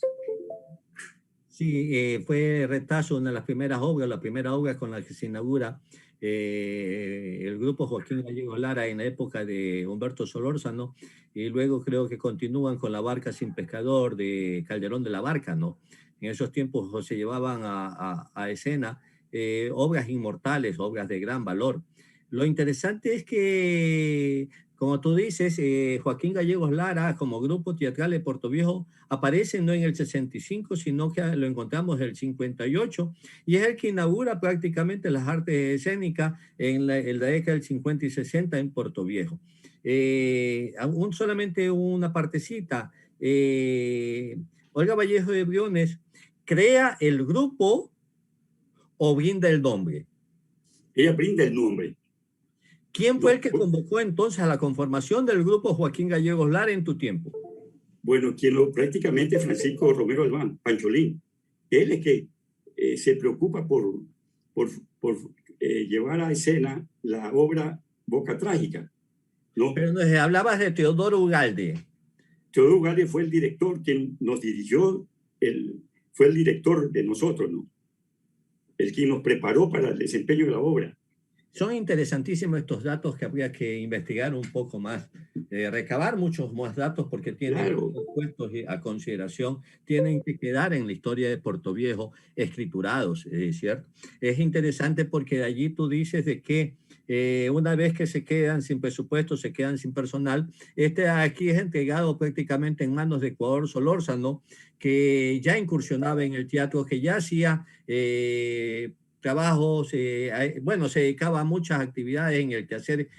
Sí, fue Retazo, una de las primeras obras, la primera obra con la que se inaugura el grupo Joaquín Gallegos Lara en la época de Humberto Solórzano, y luego creo que continúan con La Barca sin Pescador de Calderón de la Barca, ¿no? En esos tiempos se llevaban a escena obras inmortales, obras de gran valor. Lo interesante es que, como tú dices, Joaquín Gallegos Lara como grupo teatral de Puerto Viejo aparece no en el 65, sino que lo encontramos en el 58, y es el que inaugura prácticamente las artes escénicas en la década del 50 y 60 en Puerto Viejo. Aún solamente una partecita. Olga Vallejo de Briones crea el grupo o brinda el nombre. Ella brinda el nombre. ¿Quién fue el que convocó entonces a la conformación del grupo Joaquín Gallegos Lara en tu tiempo? Bueno, prácticamente Francisco Romero Albán, Pancholín. Él es que se preocupa por llevar a escena la obra Boca Trágica, ¿no? Pero nos hablabas de Teodoro Ugalde. Teodoro Ugalde fue el director quien nos dirigió, fue el director de nosotros, ¿no? El que nos preparó para el desempeño de la obra. Son interesantísimos estos datos que habría que investigar un poco más, recabar muchos más datos porque tienen que ser puestos a consideración, tienen que quedar en la historia de Puerto Viejo escriturados, ¿cierto? Es interesante porque de allí tú dices de que una vez que se quedan sin presupuesto, se quedan sin personal, aquí es entregado prácticamente en manos de Ecuador Solórzano, que ya incursionaba en el teatro, que ya hacía trabajos, bueno, se dedicaba a muchas actividades en el quehacer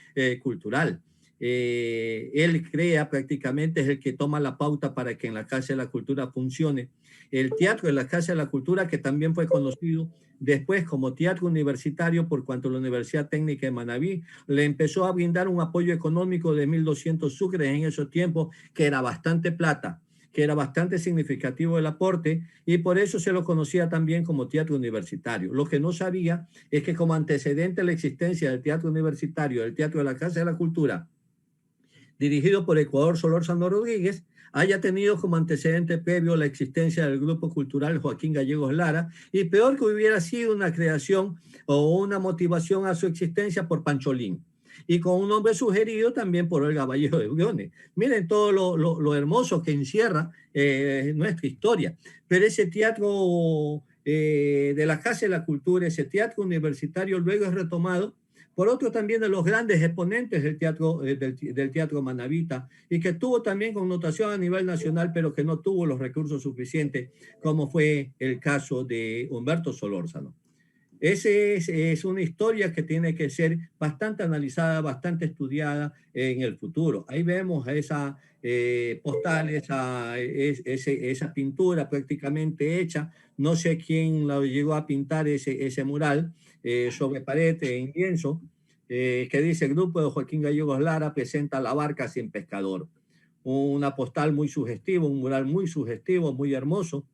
cultural. Él crea prácticamente, es el que toma la pauta para que en la Casa de la Cultura funcione. El teatro de la Casa de la Cultura, que también fue conocido después como teatro universitario, por cuanto la Universidad Técnica de Manabí le empezó a brindar un apoyo económico de 1.200 sucres en esos tiempos, que era bastante plata, que era bastante significativo el aporte, y por eso se lo conocía también como teatro universitario. Lo que no sabía es que como antecedente a la existencia del teatro universitario, del teatro de la Casa de la Cultura, dirigido por Ecuador Solórzano Rodríguez, haya tenido como antecedente previo la existencia del grupo cultural Joaquín Gallegos Lara, y peor que hubiera sido una creación o una motivación a su existencia por Pancholín, y con un nombre sugerido también por Olga Vallejo de Briones. Miren todo lo hermoso que encierra nuestra historia. Pero ese teatro de la Casa de la Cultura, ese teatro universitario, luego es retomado por otro también de los grandes exponentes del teatro manabita, y que tuvo también connotación a nivel nacional, pero que no tuvo los recursos suficientes, como fue el caso de Humberto Solórzano. Esa es una historia que tiene que ser bastante analizada, bastante estudiada en el futuro. Ahí vemos esa postal, esa pintura prácticamente hecha. No sé quién lo llegó a pintar ese mural sobre pared en lienzo, que dice: el grupo de Joaquín Gallegos Lara presenta La Barca sin Pescador. Una postal muy sugestiva, un mural muy sugestivo, muy hermoso,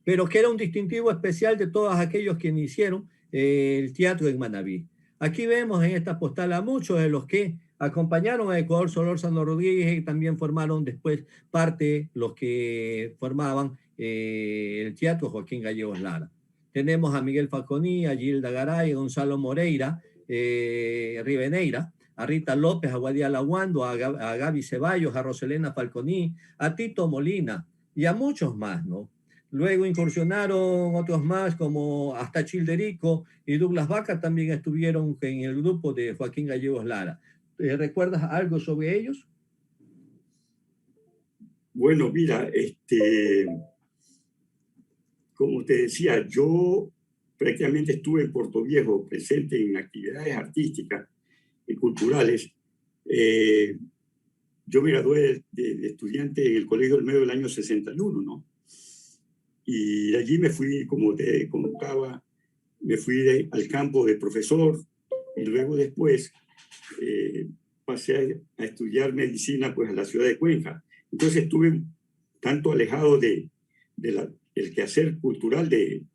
pero que era un distintivo especial de todos aquellos que hicieron el teatro en Manabí. Aquí vemos en esta postal a muchos de los que acompañaron a Ecuador Solórzano Rodríguez, y también formaron después parte los que formaban el teatro Joaquín Gallegos Lara. Tenemos a Miguel Falconi, a Gilda Garay, a Gonzalo Moreira, Riveneira, a Rita López, a Guadiala Guando, a Gaby Ceballos, a Roselena Falconi, a Tito Molina y a muchos más, ¿no? Luego incursionaron otros más, como hasta Childerico y Douglas Vaca, también estuvieron en el grupo de Joaquín Gallegos Lara. ¿Recuerdas algo sobre ellos? Bueno, mira, como te decía, yo prácticamente estuve en Puerto Viejo presente en actividades artísticas y culturales. Yo me gradué de estudiante en el Colegio del Medio del año 61, ¿no? Y de allí me fui, como te contaba, me fui al campo de profesor y luego después pasé a estudiar medicina pues a la ciudad de Cuenca. Entonces estuve tanto alejado del quehacer cultural de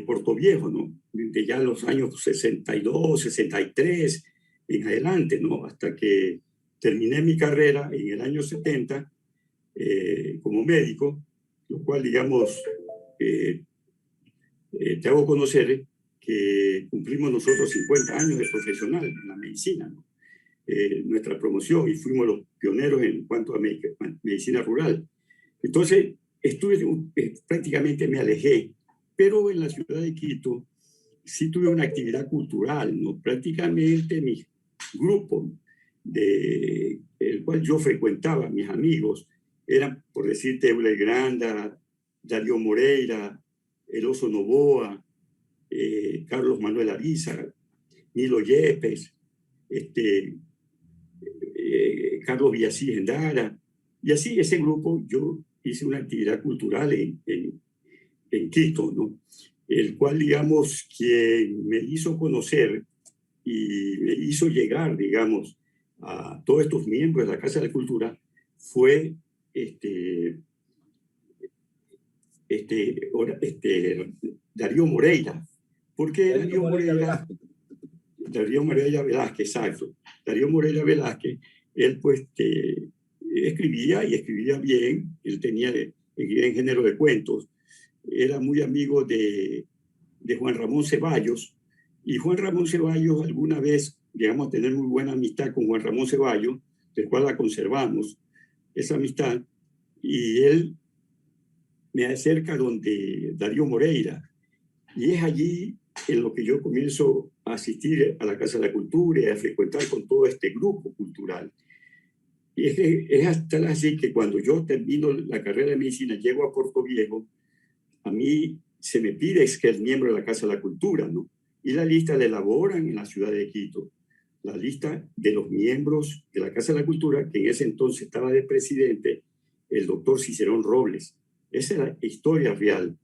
Puerto Viejo, ¿no? De ya los años 62, 63 en adelante, ¿no? Hasta que terminé mi carrera en el año 70 como médico, lo cual, digamos, te hago conocer que cumplimos nosotros 50 años de profesional en la medicina, ¿no? Nuestra promoción y fuimos los pioneros en cuanto a medicina rural. Entonces, prácticamente me alejé, pero en la ciudad de Quito sí tuve una actividad cultural, ¿no? Prácticamente mi grupo el cual yo frecuentaba, mis amigos, eran, por decirte, Euler Granda, Darío Moreira, El Oso Novoa, Carlos Manuel Ariza, Nilo Yepes, Carlos Villasís Endara, y así ese grupo yo hice una actividad cultural en Quito, ¿no? El cual, digamos, quien me hizo conocer y me hizo llegar, digamos, a todos estos miembros de la Casa de la Cultura fue Darío Moreira. ¿Por qué Darío Moreira? Darío Moreira Velázquez, exacto. Darío Moreira Velázquez, él pues escribía y escribía bien, él escribía en género de cuentos, era muy amigo de Juan Ramón Ceballos, y Juan Ramón Ceballos alguna vez llegamos a tener muy buena amistad con Juan Ramón Ceballos, del cual la conservamos, esa amistad, y él me acerca donde Darío Moreira, y es allí en lo que yo comienzo a asistir a la Casa de la Cultura y a frecuentar con todo este grupo cultural. Y es hasta así que cuando yo termino la carrera de medicina, llego a Puerto Viejo, a mí se me pide ser miembro de la Casa de la Cultura, ¿no? Y la lista la elaboran en la ciudad de Quito. La lista de los miembros de la Casa de la Cultura, que en ese entonces estaba de presidente el doctor Cicerón Robles. Esa es la historia real,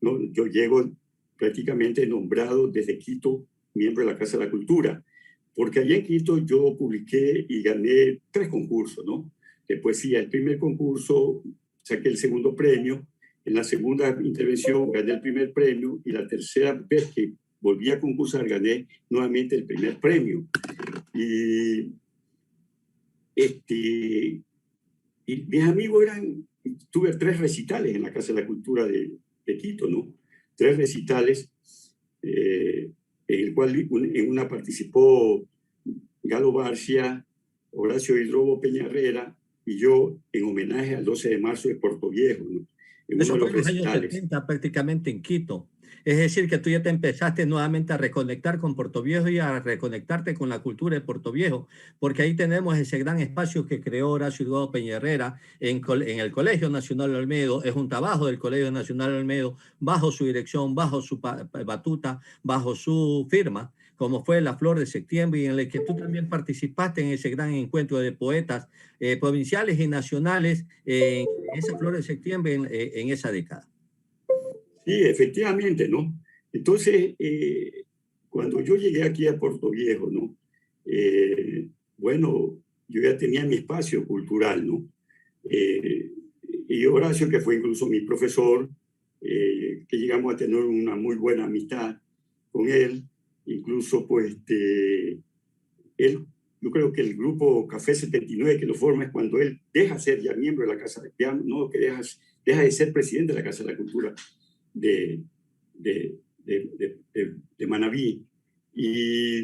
¿no? Yo llego prácticamente nombrado desde Quito miembro de la Casa de la Cultura, porque allá en Quito yo publiqué y gané 3 concursos, ¿no? De poesía. El primer concurso saqué el segundo premio, en la segunda intervención gané el primer premio y la tercera vez que volví a concursar gané nuevamente el primer premio. Y mis amigos tuve 3 recitales en la Casa de la Cultura de Quito, ¿no? 3 recitales, en el cual en una participó Galo Barcia, Horacio Hidrobo Peñarrera y yo en homenaje al 12 de marzo de Puerto Viejo, ¿no? En Eso uno de fue los en los años recitales. 70, prácticamente en Quito. Es decir, que tú ya te empezaste nuevamente a reconectar con Puerto Viejo y a reconectarte con la cultura de Puerto Viejo, porque ahí tenemos ese gran espacio que creó Horacio Hidrobo Peñarrera en el Colegio Nacional Olmedo. Es un trabajo del Colegio Nacional Olmedo, bajo su dirección, bajo su batuta, bajo su firma, como fue La Flor de Septiembre, y en el que tú también participaste en ese gran encuentro de poetas provinciales y nacionales en esa Flor de Septiembre en esa década. Sí, efectivamente, ¿no? Entonces, cuando yo llegué aquí a Puerto Viejo, ¿no? Bueno, yo ya tenía mi espacio cultural, ¿no? Y Horacio, que fue incluso mi profesor, que llegamos a tener una muy buena amistad con él, incluso pues él, yo creo que el grupo Café 79 que lo forma es cuando él deja de ser ya miembro de la Casa, ya no, que deja de ser presidente de la Casa de la Cultura de Manabí. Y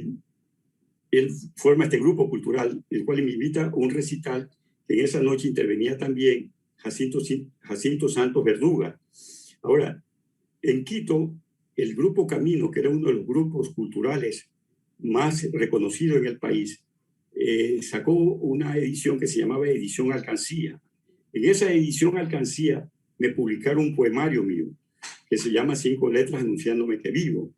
él forma este grupo cultural, el cual me invita a un recital, que en esa noche intervenía también Jacinto Santos Verduga. Ahora, en Quito, el Grupo Camino, que era uno de los grupos culturales más reconocidos en el país, sacó una edición que se llamaba Edición Alcancía. En esa edición Alcancía me publicaron un poemario mío, que se llama 5 letras anunciándome que vivo.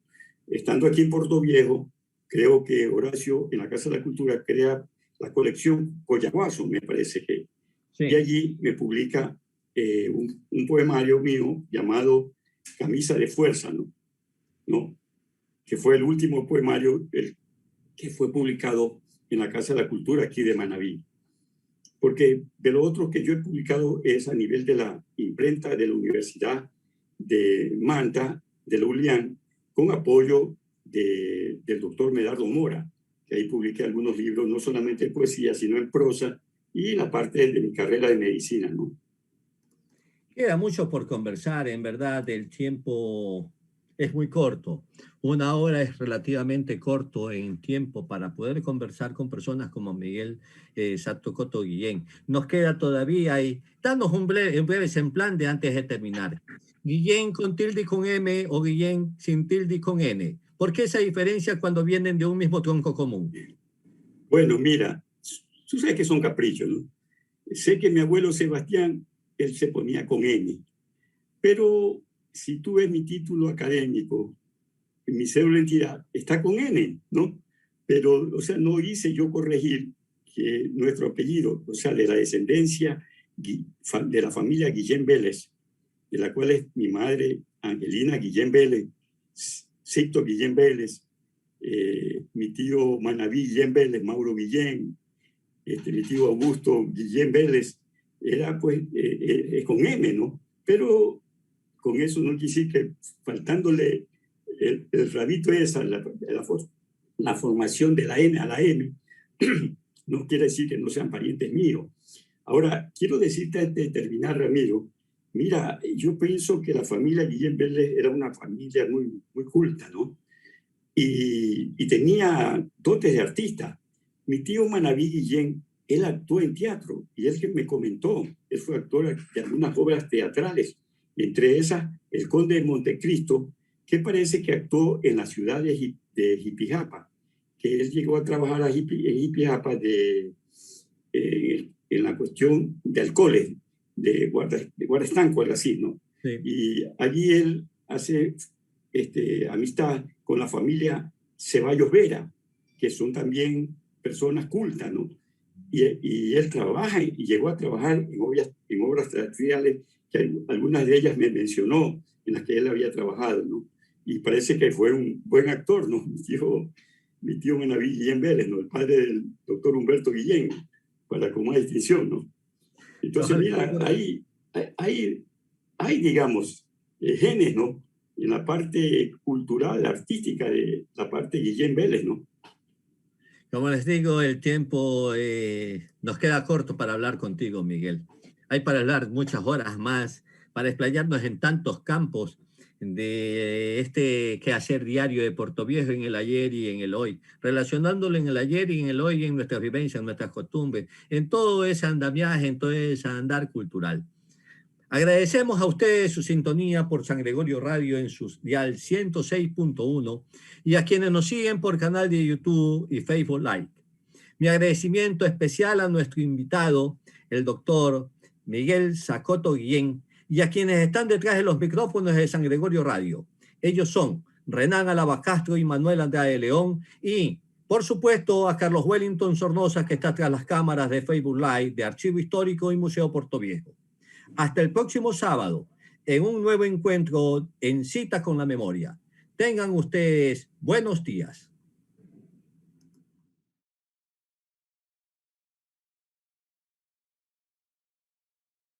Estando aquí en Puerto Viejo, creo que Horacio en la Casa de la Cultura crea la colección Coyaguazo, me parece que. Sí. Y allí me publica un poemario mío llamado Camisa de Fuerza, ¿no? Que fue el último poemario que fue publicado en la Casa de la Cultura aquí de Manabí. Porque de lo otro que yo he publicado es a nivel de la imprenta de la Universidad de Manta, de la ULIAN, con apoyo del doctor Medardo Mora, que ahí publiqué algunos libros, no solamente en poesía, sino en prosa, y la parte de mi carrera de medicina, ¿no? Queda mucho por conversar, en verdad, el tiempo es muy corto. 1 hora es relativamente corto en tiempo para poder conversar con personas como Miguel Satocoto Guillén. Nos queda todavía ahí. Danos un breve semblante antes de terminar. Guillén con tilde y con M o Guillén sin tilde y con N. ¿Por qué esa diferencia cuando vienen de un mismo tronco común? Bueno, mira, tú sabes que son caprichos, ¿no? Sé que mi abuelo Sebastián, él se ponía con N, pero si tú ves mi título académico, mi cédula de identidad, está con N, ¿no? Pero, o sea, no hice yo corregir que nuestro apellido, o sea, de la descendencia de la familia Guillén Vélez, de la cual es mi madre Angelina Guillén Vélez, Sixto Guillén Vélez, mi tío Manaví Guillén Vélez, Mauro Guillén, mi tío Augusto Guillén Vélez, era pues con M, ¿no? Pero con eso no quise que faltándole el rabito esa, la formación de la N a la M, no quiere decir que no sean parientes míos. Ahora, quiero decirte antes de terminar, Ramiro, mira, yo pienso que la familia Guillén Vélez era una familia muy, muy culta, ¿no? Y tenía dotes de artista. Mi tío Manaví Guillén, él actuó en teatro y él que me comentó, él fue actor de algunas obras teatrales, entre esas El Conde de Montecristo, que parece que actuó en la ciudad de Jipijapa, que él llegó a trabajar en Jipijapa en la cuestión de alcoholes, de guardaestanco, algo así, ¿no? Sí. Y allí él hace amistad con la familia Ceballos Vera, que son también personas cultas, ¿no? Y él trabaja y llegó a trabajar en obras teatrales, que algunas de ellas me mencionó, en las que él había trabajado, ¿no? Y parece que fue un buen actor, ¿no? Mi tío Manaví Guillén Vélez, ¿no? El padre del doctor Humberto Guillén, para con más distinción, ¿no? Entonces, mira, hay digamos, genes, ¿no? En la parte cultural, artística de la parte Guillén Vélez, ¿no? Como les digo, el tiempo nos queda corto para hablar contigo, Miguel. Hay para hablar muchas horas más, para explayarnos en tantos campos de este quehacer diario de Puerto Viejo en el ayer y en el hoy, relacionándolo en el ayer y en el hoy, en nuestras vivencias, en nuestras costumbres, en todo ese andamiaje, en todo ese andar cultural. Agradecemos a ustedes su sintonía por San Gregorio Radio en su dial 106.1 y a quienes nos siguen por canal de YouTube y Facebook Live. Mi agradecimiento especial a nuestro invitado, el doctor Miguel Satocoto Guillén, y a quienes están detrás de los micrófonos de San Gregorio Radio. Ellos son Renan Alaba Castro y Manuel Andrade León y, por supuesto, a Carlos Wellington Sornosa, que está tras las cámaras de Facebook Live de Archivo Histórico y Museo Puerto Viejo. Hasta el próximo sábado, en un nuevo encuentro en Cita con la Memoria. Tengan ustedes buenos días.